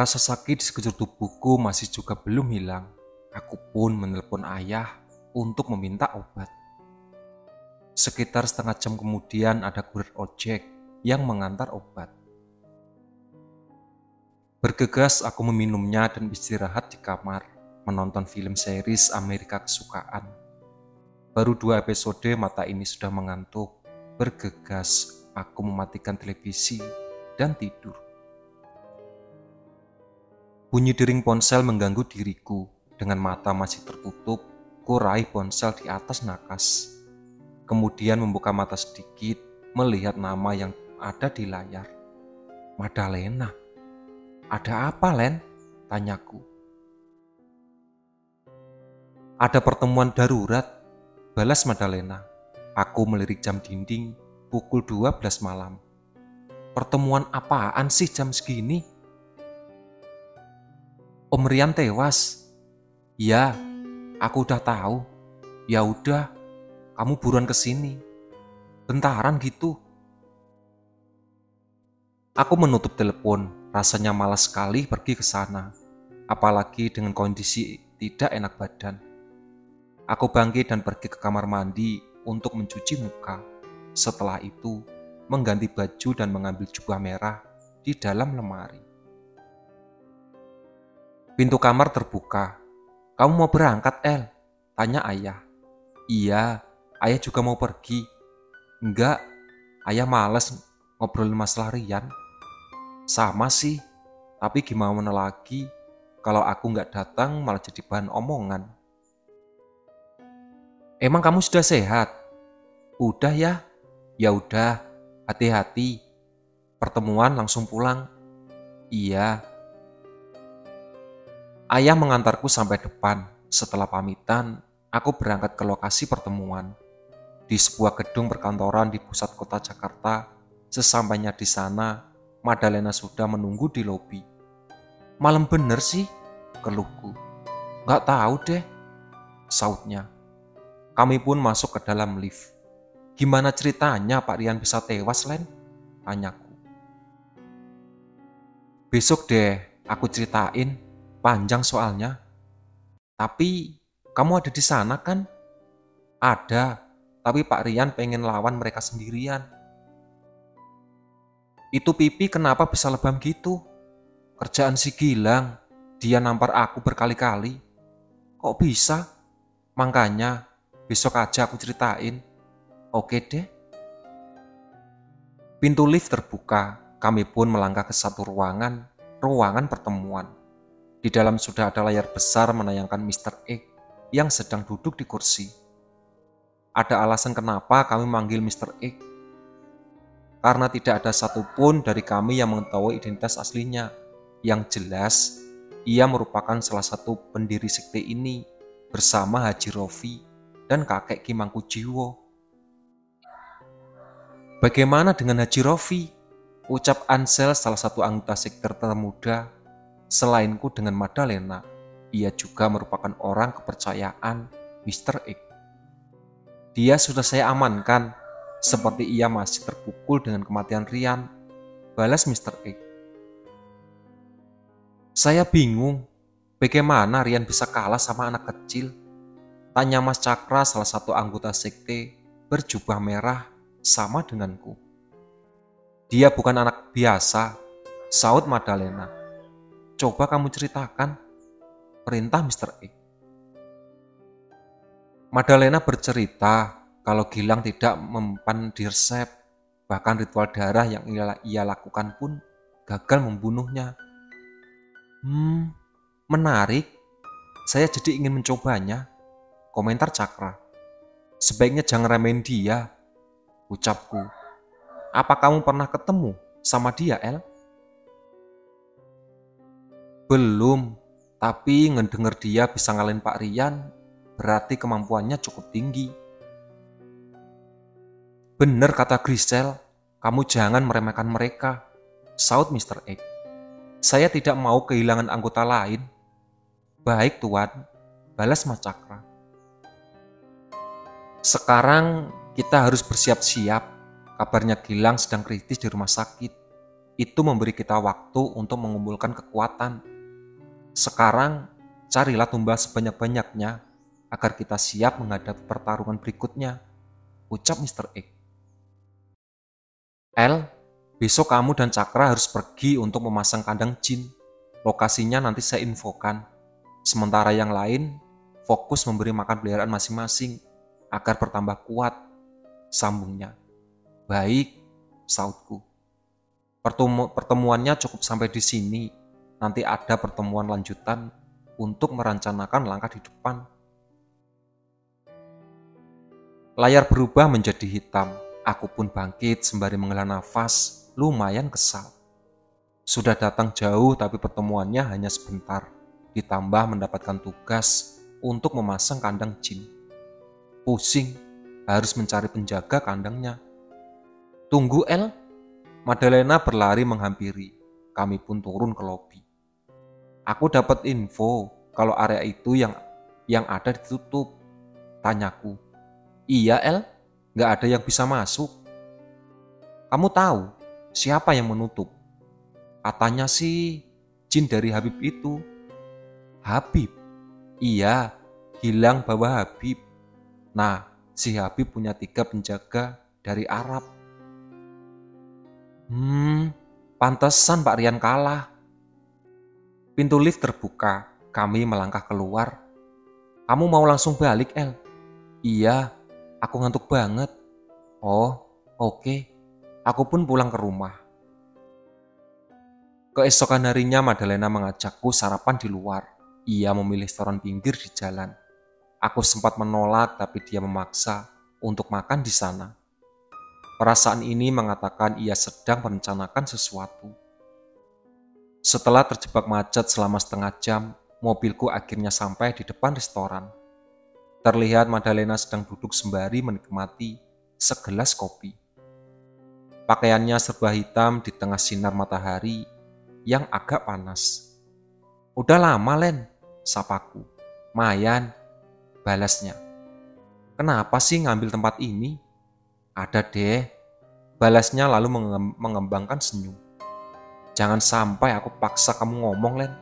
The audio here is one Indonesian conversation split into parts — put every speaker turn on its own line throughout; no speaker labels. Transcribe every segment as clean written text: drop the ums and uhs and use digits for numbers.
Rasa sakit di sekujur tubuhku masih juga belum hilang. Aku pun menelpon ayah untuk meminta obat. Sekitar setengah jam kemudian ada kurir ojek yang mengantar obat. Bergegas aku meminumnya dan istirahat di kamar, menonton film series Amerika kesukaan. Baru 2 episode mata ini sudah mengantuk. Bergegas aku mematikan televisi dan tidur. Bunyi dering ponsel mengganggu diriku. Dengan mata masih tertutup, ku raih ponsel di atas nakas. Kemudian membuka mata sedikit, melihat nama yang ada di layar. Madalena. Ada apa, Len? Tanyaku. Ada pertemuan darurat, balas Madalena. Aku melirik jam dinding, pukul 12 malam. Pertemuan apaan sih jam segini? Om Rian tewas. Ya, aku udah tahu. Ya udah, kamu buruan kesini. Bentaran gitu. Aku menutup telepon, rasanya malas sekali pergi ke sana. Apalagi dengan kondisi tidak enak badan. Aku bangkit dan pergi ke kamar mandi untuk mencuci muka. Setelah itu, mengganti baju dan mengambil jubah merah di dalam lemari. Pintu kamar terbuka. Kamu mau berangkat, El? Tanya ayah. Iya, ayah juga mau pergi. Enggak, ayah males ngobrolin masalah Rian. Sama sih, tapi gimana lagi kalau aku nggak datang malah jadi bahan omongan. Emang kamu sudah sehat? Udah ya? Ya udah, hati-hati. Pertemuan langsung pulang. Iya. Ayah mengantarku sampai depan. Setelah pamitan, aku berangkat ke lokasi pertemuan. Di sebuah gedung perkantoran di pusat kota Jakarta. Sesampainya di sana, Madalena sudah menunggu di lobi. Malam bener sih, keluhku. Gak tahu deh, sautnya. Kami pun masuk ke dalam lift. Gimana ceritanya Pak Rian bisa tewas, Len? Tanyaku. Besok deh, aku ceritain. Panjang soalnya. Tapi, kamu ada di sana kan? Ada, tapi Pak Rian pengen lawan mereka sendirian. Itu pipi kenapa bisa lebam gitu? Kerjaan si Gilang, dia nampar aku berkali-kali. Kok bisa? Makanya, besok aja aku ceritain. Oke deh. Pintu lift terbuka, kami pun melangkah ke satu ruangan pertemuan. Di dalam sudah ada layar besar menayangkan Mr. X yang sedang duduk di kursi. Ada alasan kenapa kami manggil Mr. X. Karena tidak ada satupun dari kami yang mengetahui identitas aslinya. Yang jelas, ia merupakan salah satu pendiri sekte ini bersama Haji Rofi dan kakek Ki Mangkujiwo. Bagaimana dengan Haji Rofi? Ucap Ansel, salah satu anggota sekte termuda. Selainku dengan Madalena, ia juga merupakan orang kepercayaan Mr. X. Dia sudah saya amankan, seperti ia masih terpukul dengan kematian Rian, balas Mr. X. Saya bingung, bagaimana Rian bisa kalah sama anak kecil? Tanya Mas Cakra, salah satu anggota sekte berjubah merah sama denganku. Dia bukan anak biasa, saut Madalena. Coba kamu ceritakan, perintah Mr. X. Madalena bercerita kalau Gilang tidak mempan di resep, bahkan ritual darah yang ia lakukan pun gagal membunuhnya. Menarik. Saya jadi ingin mencobanya, komentar Cakra. Sebaiknya jangan remehin dia, ucapku. Apa kamu pernah ketemu sama dia, El? Belum, tapi ngedenger dia bisa ngalahin Pak Rian, berarti kemampuannya cukup tinggi. Bener kata Grisel, kamu jangan meremehkan mereka, saut Mr. X. Saya tidak mau kehilangan anggota lain. Baik Tuan, balas Mas Cakra. Sekarang kita harus bersiap-siap, kabarnya Gilang sedang kritis di rumah sakit. Itu memberi kita waktu untuk mengumpulkan kekuatan. Sekarang, carilah tumbal sebanyak-banyaknya agar kita siap menghadapi pertarungan berikutnya, ucap Mr. X. El, besok kamu dan Cakra harus pergi untuk memasang kandang jin. Lokasinya nanti saya infokan. Sementara yang lain, fokus memberi makan peliharaan masing-masing agar bertambah kuat, sambungnya. Baik, sautku. Pertemuannya cukup sampai di sini. Nanti ada pertemuan lanjutan untuk merencanakan langkah di depan. Layar berubah menjadi hitam. Aku pun bangkit sembari menghela nafas, lumayan kesal. Sudah datang jauh tapi pertemuannya hanya sebentar. Ditambah mendapatkan tugas untuk memasang kandang jin. Pusing, harus mencari penjaga kandangnya. Tunggu El, Madalena berlari menghampiri. Kami pun turun ke lobi. Aku dapat info kalau area itu yang ada ditutup. Tanyaku. Iya El, gak ada yang bisa masuk. Kamu tahu siapa yang menutup? Katanya sih jin dari Habib itu. Habib? Iya, Gilang bawa Habib. Nah, si Habib punya 3 penjaga dari Arab. Pantesan Pak Rian kalah. Pintu lift terbuka, kami melangkah keluar. Kamu mau langsung balik, El? Iya, aku ngantuk banget. Oh, oke. Aku pun pulang ke rumah. Keesokan harinya Madalena mengajakku sarapan di luar. Ia memilih restoran pinggir di jalan. Aku sempat menolak tapi dia memaksa untuk makan di sana. Perasaan ini mengatakan ia sedang merencanakan sesuatu. Setelah terjebak macet selama setengah jam, mobilku akhirnya sampai di depan restoran. Terlihat Madalena sedang duduk sembari menikmati segelas kopi. Pakaiannya serba hitam di tengah sinar matahari yang agak panas. Udah lama Len, sapaku. Mayan, balasnya. Kenapa sih ngambil tempat ini? Ada deh, balasnya lalu mengembangkan senyum. Jangan sampai aku paksa kamu ngomong, Len.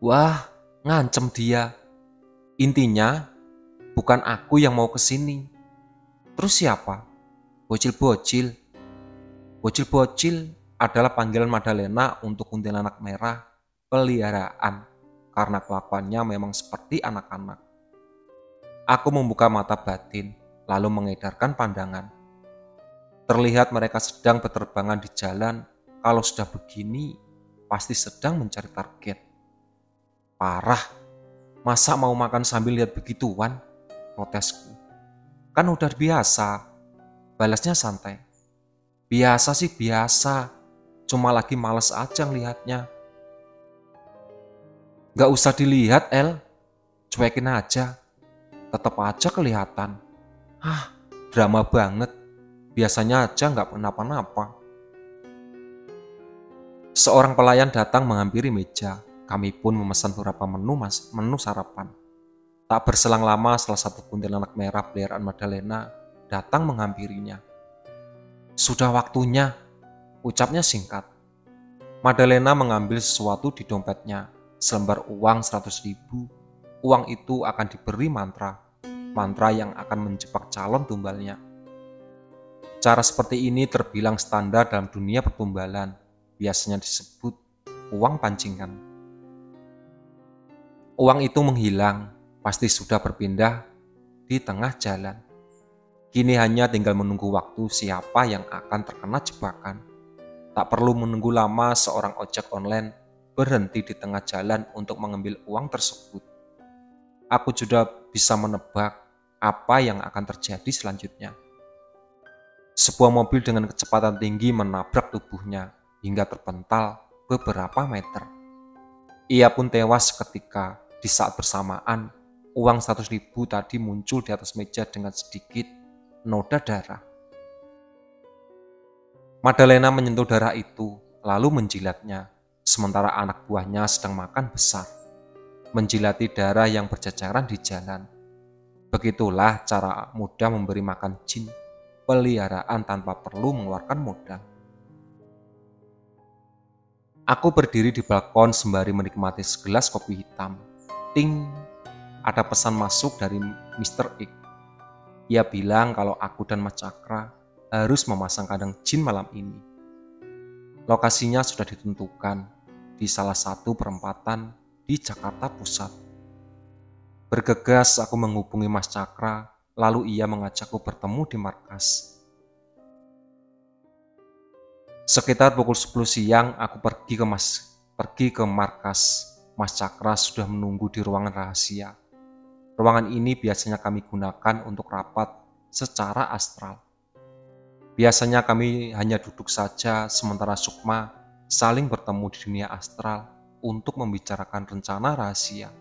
Wah, ngancem dia. Intinya, bukan aku yang mau kesini. Terus siapa? Bocil-bocil. Bocil-bocil adalah panggilan Madalena untuk kuntilanak merah peliharaan karena kelakuannya memang seperti anak-anak. Aku membuka mata batin, lalu mengedarkan pandangan. Terlihat mereka sedang berterbangan di jalan. Kalau sudah begini, pasti sedang mencari target. Parah, masa mau makan sambil lihat begituan? Protesku. Kan udah biasa, balasnya santai. Biasa sih biasa, cuma lagi males aja ngelihatnya. Gak usah dilihat El, cuekin aja. Tetap aja kelihatan. Drama banget. Biasanya aja gak kenapa-napa. Seorang pelayan datang menghampiri meja. Kami pun memesan beberapa menu sarapan. Tak berselang lama salah satu kuntilanak merah peliharaan Madalena datang menghampirinya. Sudah waktunya, ucapnya singkat. Madalena mengambil sesuatu di dompetnya, selembar uang 100.000. Uang itu akan diberi mantra yang akan menjebak calon tumbalnya. Cara seperti ini terbilang standar dalam dunia pertumbalan, biasanya disebut uang pancingan. Uang itu menghilang, pasti sudah berpindah di tengah jalan. Kini hanya tinggal menunggu waktu siapa yang akan terkena jebakan. Tak perlu menunggu lama seorang ojek online berhenti di tengah jalan untuk mengambil uang tersebut. Aku sudah bisa menebak apa yang akan terjadi selanjutnya. Sebuah mobil dengan kecepatan tinggi menabrak tubuhnya hingga terpental beberapa meter. Ia pun tewas seketika. Di saat bersamaan, uang 100.000 tadi muncul di atas meja dengan sedikit noda darah. Madalena menyentuh darah itu, lalu menjilatnya, sementara anak buahnya sedang makan besar, menjilati darah yang berceceran di jalan. Begitulah cara mudah memberi makan jin peliharaan tanpa perlu mengeluarkan modal. Aku berdiri di balkon sembari menikmati segelas kopi hitam. Ting, ada pesan masuk dari Mr. X. Ia bilang kalau aku dan Mas Cakra harus memasang kandang jin malam ini. Lokasinya sudah ditentukan di salah satu perempatan di Jakarta Pusat. Bergegas aku menghubungi Mas Cakra, lalu ia mengajakku bertemu di markas. Sekitar pukul 10 siang aku pergi ke markas. Mas Cakra sudah menunggu di ruangan rahasia. Ruangan ini biasanya kami gunakan untuk rapat secara astral. Biasanya kami hanya duduk saja sementara Sukma saling bertemu di dunia astral untuk membicarakan rencana rahasia.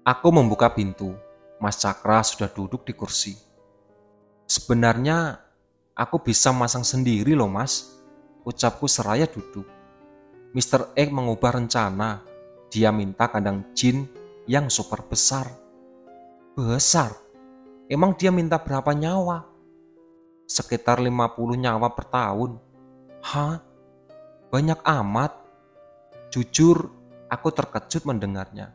Aku membuka pintu. Mas Cakra sudah duduk di kursi. Sebenarnya aku bisa masang sendiri loh mas, ucapku seraya duduk. Mr. X mengubah rencana. Dia minta kandang jin yang super besar. Besar? Emang dia minta berapa nyawa? Sekitar 50 nyawa per tahun. Hah? Banyak amat? Jujur, aku terkejut mendengarnya.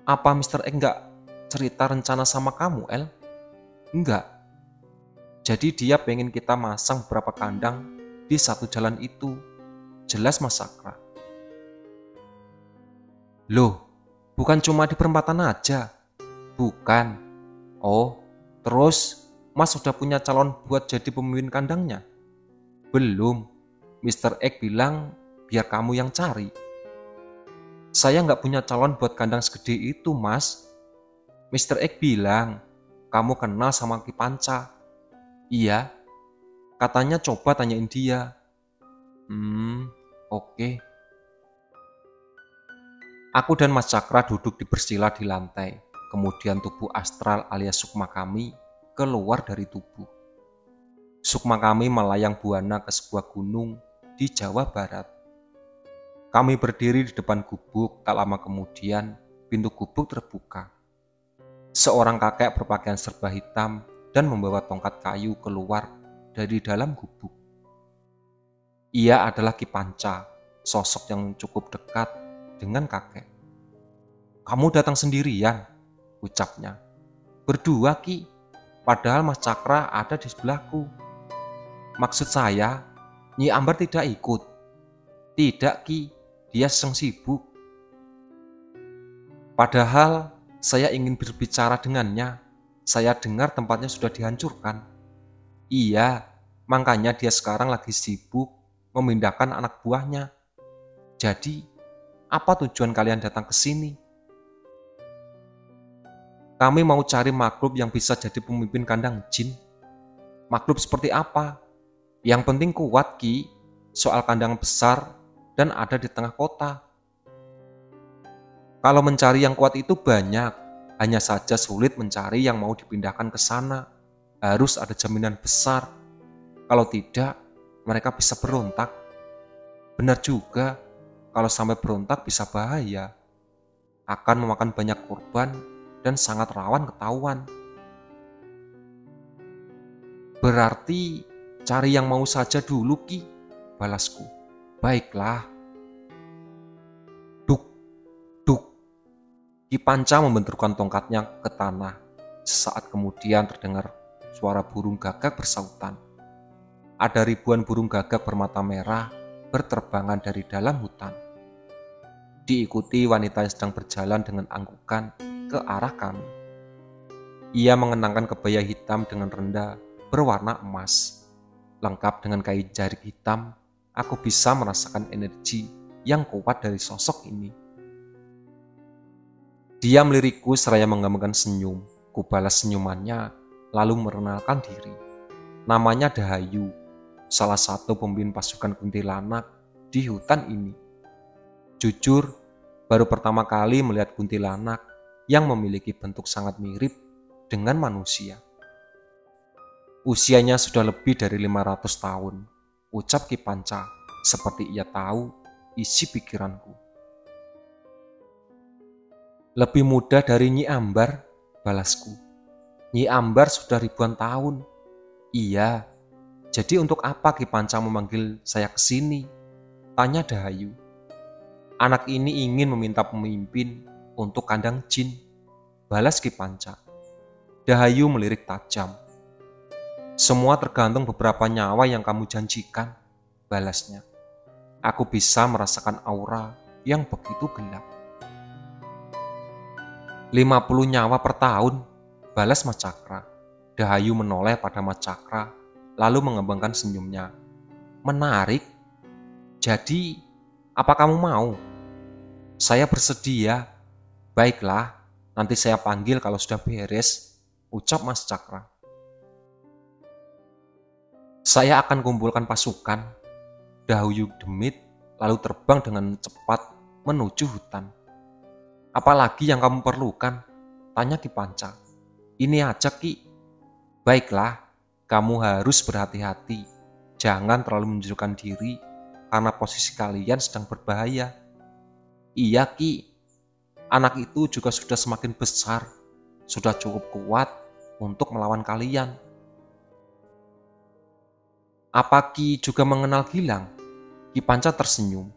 Apa Mr. X nggak cerita rencana sama kamu, El? Enggak. Jadi dia pengen kita masang beberapa kandang di satu jalan itu. Jelas Mas Cakra. Loh, bukan cuma di perempatan aja. Bukan. Oh, terus Mas sudah punya calon buat jadi pemimpin kandangnya? Belum. Mr. X bilang biar kamu yang cari. Saya nggak punya calon buat kandang segede itu, Mas. Mr. X bilang, kamu kenal sama Ki Panca. Iya, katanya coba tanyain dia. Oke. Aku dan Mas Cakra duduk bersila di lantai. Kemudian tubuh astral alias Sukma kami keluar dari tubuh. Sukma kami melayang buana ke sebuah gunung di Jawa Barat. Kami berdiri di depan gubuk, tak lama kemudian pintu gubuk terbuka. Seorang kakek berpakaian serba hitam dan membawa tongkat kayu keluar dari dalam gubuk. Ia adalah Ki Panca, sosok yang cukup dekat dengan kakek. Kamu datang sendirian, ucapnya. Berdua Ki, padahal Mas Cakra ada di sebelahku. Maksud saya, Nyi Ambar tidak ikut. Tidak Ki, dia sedang sibuk. Padahal saya ingin berbicara dengannya. Saya dengar tempatnya sudah dihancurkan. Iya, makanya dia sekarang lagi sibuk memindahkan anak buahnya. Jadi, apa tujuan kalian datang ke sini? Kami mau cari makhluk yang bisa jadi pemimpin kandang jin. Makhluk seperti apa? Yang penting kuat Ki, soal kandang besar dan ada di tengah kota. Kalau mencari yang kuat itu banyak. Hanya saja sulit mencari yang mau dipindahkan ke sana. Harus ada jaminan besar. Kalau tidak, mereka bisa berontak. Benar juga, kalau sampai berontak bisa bahaya. Akan memakan banyak korban dan sangat rawan ketahuan. Berarti cari yang mau saja dulu Ki, balasku. Baiklah. Ki Panca membenturkan tongkatnya ke tanah. Sesaat kemudian terdengar suara burung gagak bersautan. Ada ribuan burung gagak bermata merah berterbangan dari dalam hutan. Diikuti wanita yang sedang berjalan dengan anggukan ke arah kami. Ia mengenakan kebaya hitam dengan rendah berwarna emas. Lengkap dengan kain jarik hitam, aku bisa merasakan energi yang kuat dari sosok ini. Dia melirikku seraya menggambarkan senyum. Kubalas senyumannya, lalu mengenalkan diri. Namanya Dahayu, salah satu pemimpin pasukan kuntilanak di hutan ini. Jujur, baru pertama kali melihat kuntilanak yang memiliki bentuk sangat mirip dengan manusia. Usianya sudah lebih dari 500 tahun, ucap Ki Panca, seperti ia tahu isi pikiranku. Lebih muda dari Nyi Ambar, balasku. Nyi Ambar sudah ribuan tahun. Iya, jadi untuk apa Ki Panca memanggil saya ke sini? Tanya Dahayu. Anak ini ingin meminta pemimpin untuk kandang jin, balas Ki Panca. Dahayu melirik tajam. Semua tergantung beberapa nyawa yang kamu janjikan, balasnya. Aku bisa merasakan aura yang begitu gelap. 50 nyawa per tahun, balas Mas Cakra. Dahayu menoleh pada Mas Cakra, lalu mengembangkan senyumnya. Menarik. Jadi, apa kamu mau? Saya bersedia. Baiklah, nanti saya panggil kalau sudah beres, ucap Mas Cakra. Saya akan kumpulkan pasukan. Dahayu demit, lalu terbang dengan cepat menuju hutan. Apalagi yang kamu perlukan? Tanya Ki Panca. Ini aja Ki. Baiklah, kamu harus berhati-hati. Jangan terlalu menunjukkan diri karena posisi kalian sedang berbahaya. Iya Ki, anak itu juga sudah semakin besar, sudah cukup kuat untuk melawan kalian. Apa Ki juga mengenal Gilang? Ki Panca tersenyum.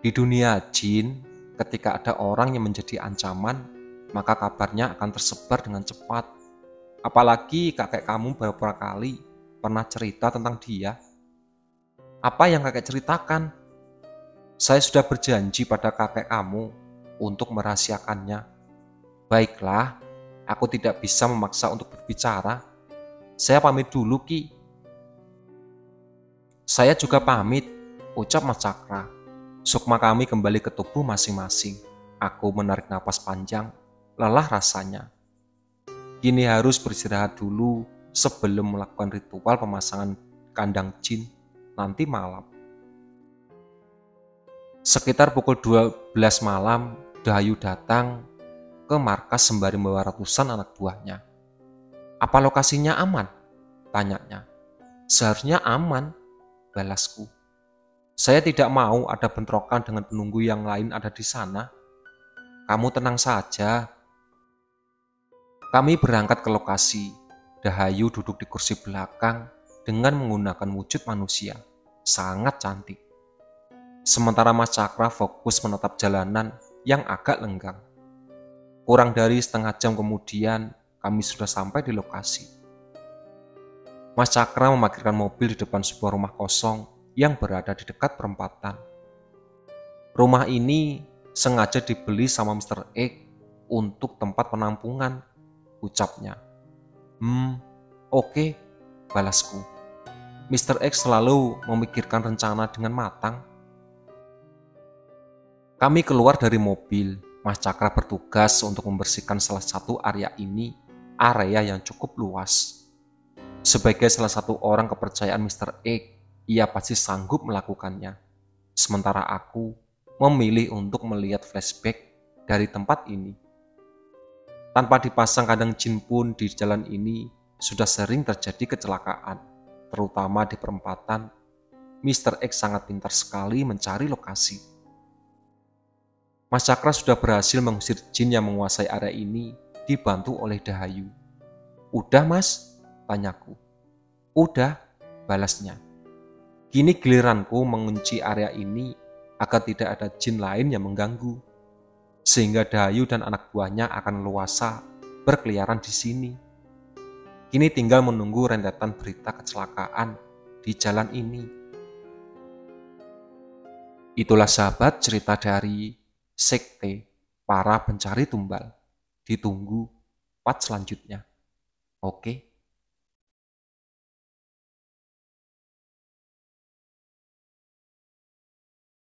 Di dunia jin, ketika ada orang yang menjadi ancaman, maka kabarnya akan tersebar dengan cepat. Apalagi kakek kamu beberapa kali pernah cerita tentang dia. Apa yang kakek ceritakan? Saya sudah berjanji pada kakek kamu untuk merahasiakannya. Baiklah, aku tidak bisa memaksa untuk berbicara. Saya pamit dulu Ki. Saya juga pamit, ucap Mas Cakra. Sukma kami kembali ke tubuh masing-masing. Aku menarik napas panjang, lelah rasanya. Kini harus beristirahat dulu sebelum melakukan ritual pemasangan kandang jin nanti malam. Sekitar pukul 12 malam, Dahayu datang ke markas sembari membawa ratusan anak buahnya. Apa lokasinya aman? Tanyanya. Seharusnya aman, balasku. Saya tidak mau ada bentrokan dengan penunggu yang lain ada di sana. Kamu tenang saja. Kami berangkat ke lokasi. Dahayu duduk di kursi belakang dengan menggunakan wujud manusia. Sangat cantik. Sementara Mas Cakra fokus menatap jalanan yang agak lenggang. Kurang dari setengah jam kemudian, kami sudah sampai di lokasi. Mas Cakra memarkirkan mobil di depan sebuah rumah kosong yang berada di dekat perempatan. Rumah ini sengaja dibeli sama Mr. X untuk tempat penampungan, ucapnya. Oke, balasku. Mr. X selalu memikirkan rencana dengan matang. Kami keluar dari mobil. Mas Cakra bertugas untuk membersihkan salah satu area ini, area yang cukup luas. Sebagai salah satu orang kepercayaan Mr. X, ia pasti sanggup melakukannya. Sementara aku memilih untuk melihat flashback dari tempat ini. Tanpa dipasang kandang jin pun di jalan ini sudah sering terjadi kecelakaan, terutama di perempatan. Mr. X sangat pintar sekali mencari lokasi. Mas Cakra sudah berhasil mengusir jin yang menguasai area ini, dibantu oleh Dahayu. Udah Mas? Tanyaku. Udah, balasnya. Kini giliranku mengunci area ini agar tidak ada jin lain yang mengganggu. Sehingga Dahayu dan anak buahnya akan leluasa berkeliaran di sini. Kini tinggal menunggu rentetan berita kecelakaan di jalan ini. Itulah sahabat cerita dari Sekte Para Pencari Tumbal. Ditunggu part selanjutnya. Oke.